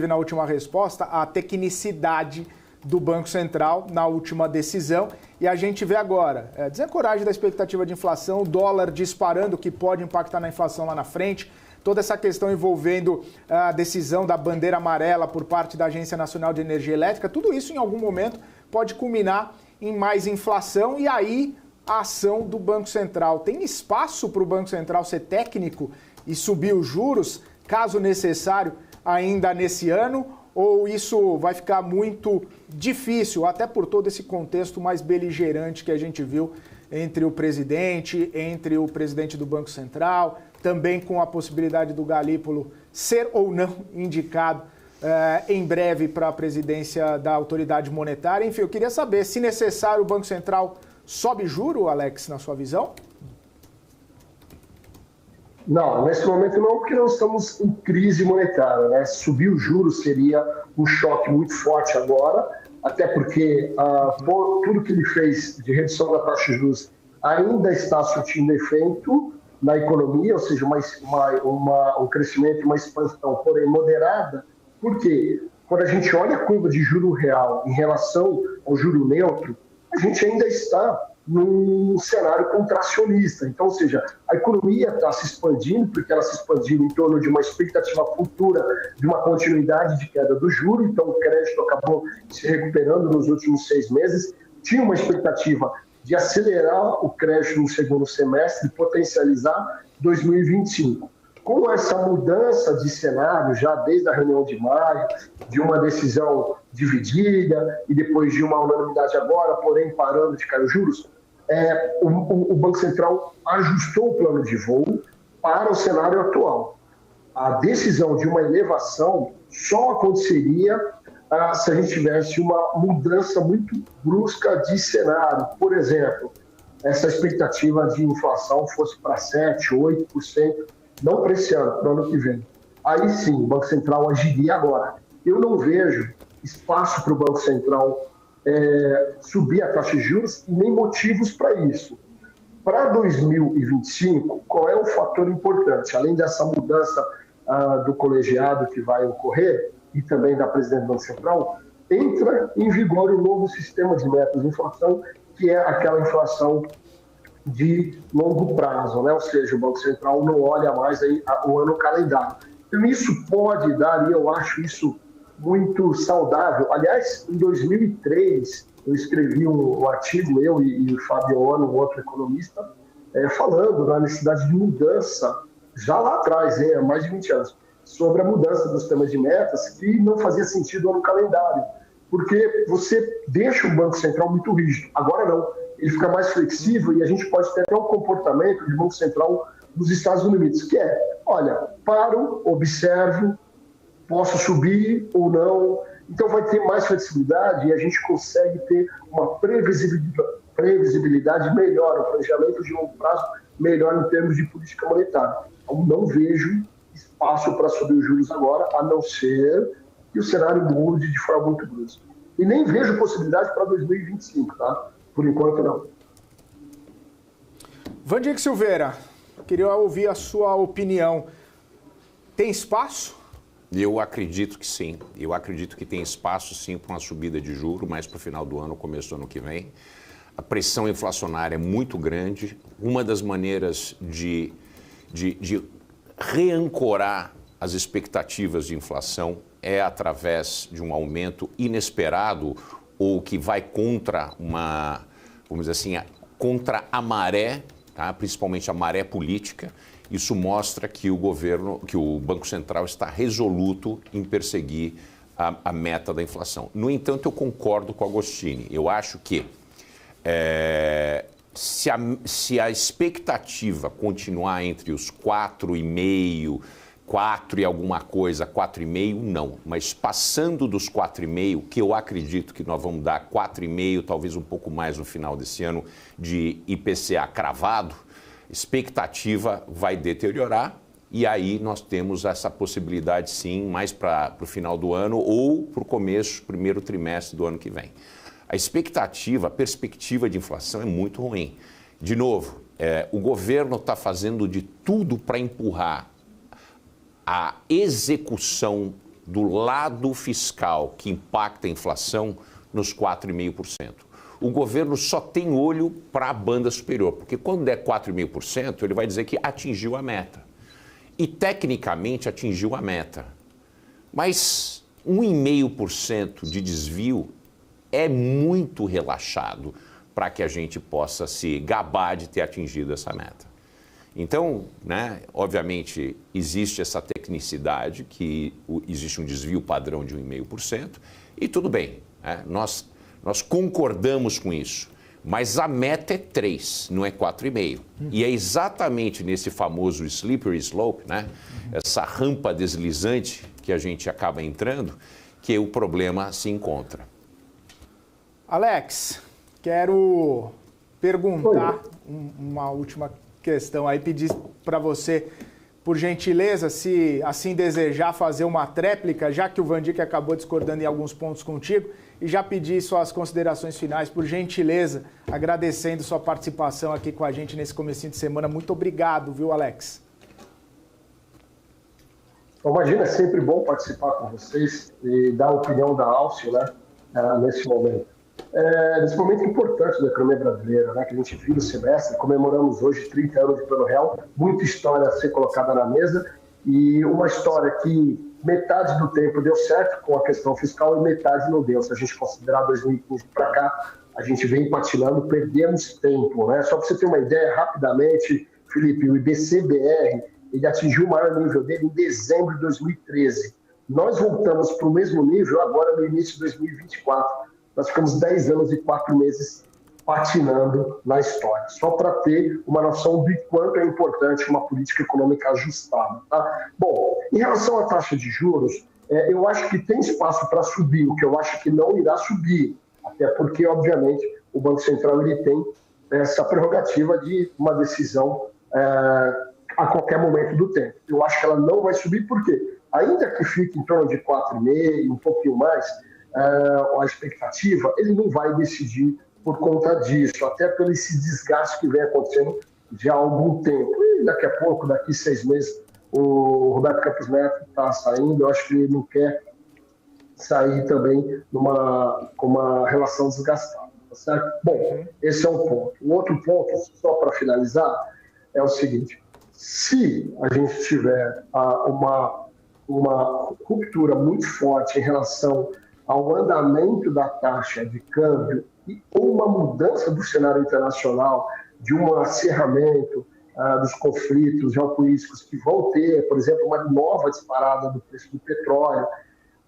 na última resposta a tecnicidade do Banco Central na última decisão. E a gente vê agora, desancoragem da expectativa de inflação, o dólar disparando, que pode impactar na inflação lá na frente. Toda essa questão envolvendo a decisão da bandeira amarela por parte da Agência Nacional de Energia Elétrica, tudo isso em algum momento pode culminar em mais inflação e aí a ação do Banco Central. Tem espaço para o Banco Central ser técnico e subir os juros, caso necessário, ainda nesse ano? Ou isso vai ficar muito difícil, até por todo esse contexto mais beligerante que a gente viu entre o presidente do Banco Central, também com a possibilidade do Galípolo ser ou não indicado em breve para a presidência da autoridade monetária. Enfim, eu queria saber, se necessário, o Banco Central sobe juro, Alex, na sua visão? Não, nesse momento não, porque nós estamos em crise monetária, né? Subir o juros seria um choque muito forte agora, até porque tudo que ele fez de redução da taxa de juros ainda está surtindo efeito na economia, ou seja, um crescimento, uma expansão, porém moderada. Por quê? Quando a gente olha a curva de juro real em relação ao juro neutro, a gente ainda está num cenário contracionista. Então, ou seja, a economia está se expandindo, porque ela se expandiu em torno de uma expectativa futura de uma continuidade de queda do juro, então o crédito acabou se recuperando nos últimos 6 meses, tinha uma expectativa de acelerar o crédito no segundo semestre e potencializar 2025. Com essa mudança de cenário, já desde a reunião de maio, de uma decisão dividida e depois de uma unanimidade agora, porém parando de cair os juros, o Banco Central ajustou o plano de voo para o cenário atual. A decisão de uma elevação só aconteceria se a gente tivesse uma mudança muito brusca de cenário. Por exemplo, essa expectativa de inflação fosse para 7%, 8%, não para esse ano, para o ano que vem. Aí sim, o Banco Central agiria agora. Eu não vejo espaço para o Banco Central subir a taxa de juros e nem motivos para isso. Para 2025, qual é o fator importante? Além dessa mudança do colegiado que vai ocorrer e também da presidente do Banco Central, entra em vigor o novo sistema de metas de inflação, que é aquela inflação de longo prazo, né? Ou seja, o Banco Central não olha mais aí o ano calendário. Então, isso pode dar, e eu acho isso muito saudável. Aliás, em 2003, eu escrevi um artigo, eu e o Fabiano, um outro economista, falando da necessidade de mudança, já lá atrás, há mais de 20 anos, sobre a mudança dos temas de metas, que não fazia sentido no calendário, porque você deixa o Banco Central muito rígido. Agora não, ele fica mais flexível e a gente pode ter até um comportamento de Banco Central dos Estados Unidos, que olha, paro, observo, posso subir ou não. Então vai ter mais flexibilidade e a gente consegue ter uma previsibilidade melhor, um planejamento de longo prazo melhor em termos de política monetária. Então não vejo espaço para subir os juros agora, a não ser que o cenário mude de forma muito brusca. E nem vejo possibilidade para 2025, tá? Por enquanto, não. Vandir Silveira, queria ouvir a sua opinião. Tem espaço? Eu acredito que sim. Eu acredito que tem espaço, sim, para uma subida de juros, mais para o final do ano, começo do ano que vem. A pressão inflacionária é muito grande. Uma das maneiras de reancorar as expectativas de inflação é através de um aumento inesperado ou que vai contra vamos dizer assim, contra a maré, tá? Principalmente a maré política. Isso mostra que o Banco Central está resoluto em perseguir a meta da inflação. No entanto, eu concordo com o Agostini. Eu acho que se a expectativa continuar entre os 4,5, 4 e alguma coisa, 4,5, não. Mas passando dos 4,5, que eu acredito que nós vamos dar 4,5, talvez um pouco mais no final desse ano, de IPCA cravado, expectativa vai deteriorar e aí nós temos essa possibilidade, sim, mais para o final do ano ou para o começo, primeiro trimestre do ano que vem. A perspectiva de inflação é muito ruim. De novo, o governo está fazendo de tudo para empurrar a execução do lado fiscal que impacta a inflação nos 4,5%. O governo só tem olho para a banda superior, porque quando der 4,5%, ele vai dizer que atingiu a meta. E tecnicamente atingiu a meta. Mas 1,5% de desvio é muito relaxado para que a gente possa se gabar de ter atingido essa meta. Então, né, obviamente, existe essa tecnicidade, que existe um desvio padrão de 1,5%, e tudo bem, né, nós concordamos com isso, mas a meta é 3, não é 4,5%. E é exatamente nesse famoso slippery slope, né, essa rampa deslizante que a gente acaba entrando, que o problema se encontra. Alex, quero perguntar uma última questão aí, pedir para você, por gentileza, se assim desejar, fazer uma tréplica, já que o Vandic acabou discordando em alguns pontos contigo, e já pedir suas considerações finais, por gentileza, agradecendo sua participação aqui com a gente nesse comecinho de semana. Muito obrigado, viu, Alex? Imagina, é sempre bom participar com vocês e dar a opinião da Alcio, né, nesse momento. Nesse momento importante da economia brasileira, né, que a gente vira o semestre, comemoramos hoje 30 anos de Plano Real, muita história a ser colocada na mesa e uma história que metade do tempo deu certo com a questão fiscal e metade não deu. Se a gente considerar 2015 para cá, a gente vem patinando, perdemos tempo, né? Só para você ter uma ideia, rapidamente, Felipe, o IBC-BR, ele atingiu o maior nível dele em dezembro de 2013. Nós voltamos para o mesmo nível agora no início de 2024. Nós ficamos 10 anos e 4 meses patinando na história, só para ter uma noção de quanto é importante uma política econômica ajustada. Tá? Bom, em relação à taxa de juros, eu acho que tem espaço para subir, o que eu acho que não irá subir, até porque, obviamente, o Banco Central ele tem essa prerrogativa de uma decisão a qualquer momento do tempo. Eu acho que ela não vai subir, porque ainda que fique em torno de 4,5%, um pouquinho mais, a expectativa, ele não vai decidir por conta disso, até pelo esse desgaste que vem acontecendo já há algum tempo. E daqui a pouco, daqui 6 meses, o Roberto Campos Neto está saindo, eu acho que ele não quer sair também com uma relação desgastada, tá certo? Bom, esse é um ponto. O outro ponto, só para finalizar, é o seguinte: se a gente tiver uma ruptura muito forte em relação ao andamento da taxa de câmbio ou uma mudança do cenário internacional, de um acerramento dos conflitos geopolíticos que vão ter, por exemplo, uma nova disparada do preço do petróleo,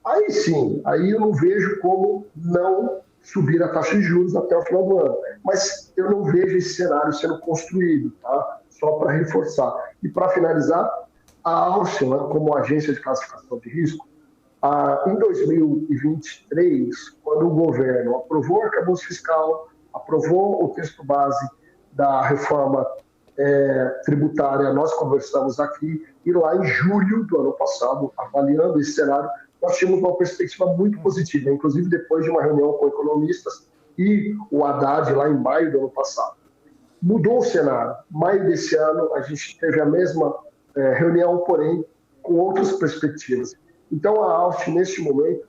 aí sim, aí eu não vejo como não subir a taxa de juros até o final do ano. Mas eu não vejo esse cenário sendo construído, tá? Só para reforçar. E para finalizar, a Alcio, né, como agência de classificação de risco, em 2023, quando o governo aprovou o arcabouço fiscal, aprovou o texto base da reforma tributária, nós conversamos aqui, e lá em julho do ano passado, avaliando esse cenário, nós tínhamos uma perspectiva muito positiva, inclusive depois de uma reunião com economistas e o Haddad lá em maio do ano passado. Mudou o cenário. Maio desse ano, a gente teve a mesma reunião, porém, com outras perspectivas. Então, a Alcio, neste momento,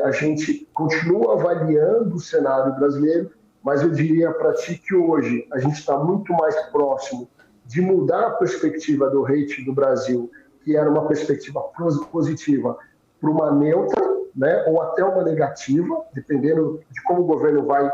a gente continua avaliando o cenário brasileiro, mas eu diria para ti que hoje a gente está muito mais próximo de mudar a perspectiva do rating do Brasil, que era uma perspectiva positiva, para uma neutra, né, ou até uma negativa, dependendo de como o governo vai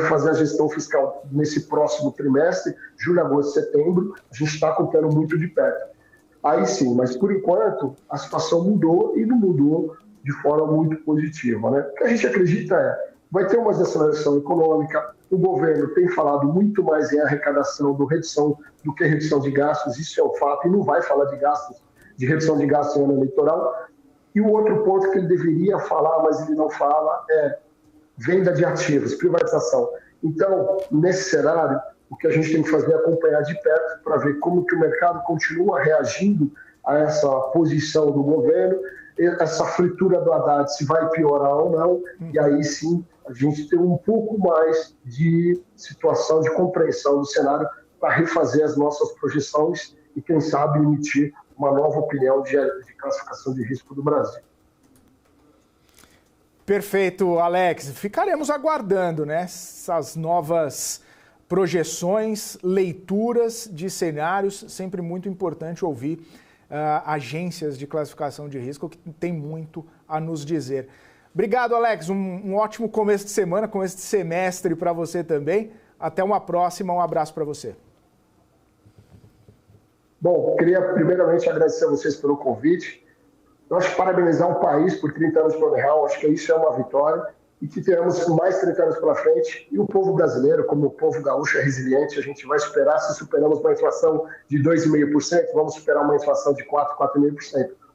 fazer a gestão fiscal nesse próximo trimestre, julho, agosto, setembro, a gente está acompanhando muito de perto. Aí sim, mas por enquanto a situação mudou e não mudou de forma muito positiva, né? O que a gente acredita vai ter uma desaceleração econômica, o governo tem falado muito mais em arrecadação do que redução de gastos, isso é um fato, e não vai falar de redução de gastos em ano eleitoral. E o outro ponto que ele deveria falar, mas ele não fala, é venda de ativos, privatização. Então, nesse cenário, o que a gente tem que fazer é acompanhar de perto para ver como que o mercado continua reagindo a essa posição do governo, essa fritura do Haddad, se vai piorar ou não, e aí sim a gente tem um pouco mais de situação de compreensão do cenário para refazer as nossas projeções e, quem sabe, emitir uma nova opinião de classificação de risco do Brasil. Perfeito, Alex. Ficaremos aguardando, né, essas novas projeções, leituras de cenários. Sempre muito importante ouvir agências de classificação de risco que tem muito a nos dizer. Obrigado, Alex. Um ótimo começo de semana, começo de semestre para você também. Até uma próxima. Um abraço para você. Bom, queria primeiramente agradecer a vocês pelo convite. Eu acho que parabenizar o país por 30 anos de Plano Real, acho que isso é uma vitória e que teremos mais 30 anos pela frente. E o povo brasileiro, como o povo gaúcho, é resiliente. A gente vai superar, se superamos uma inflação de 2,5%, vamos superar uma inflação de 4,5%.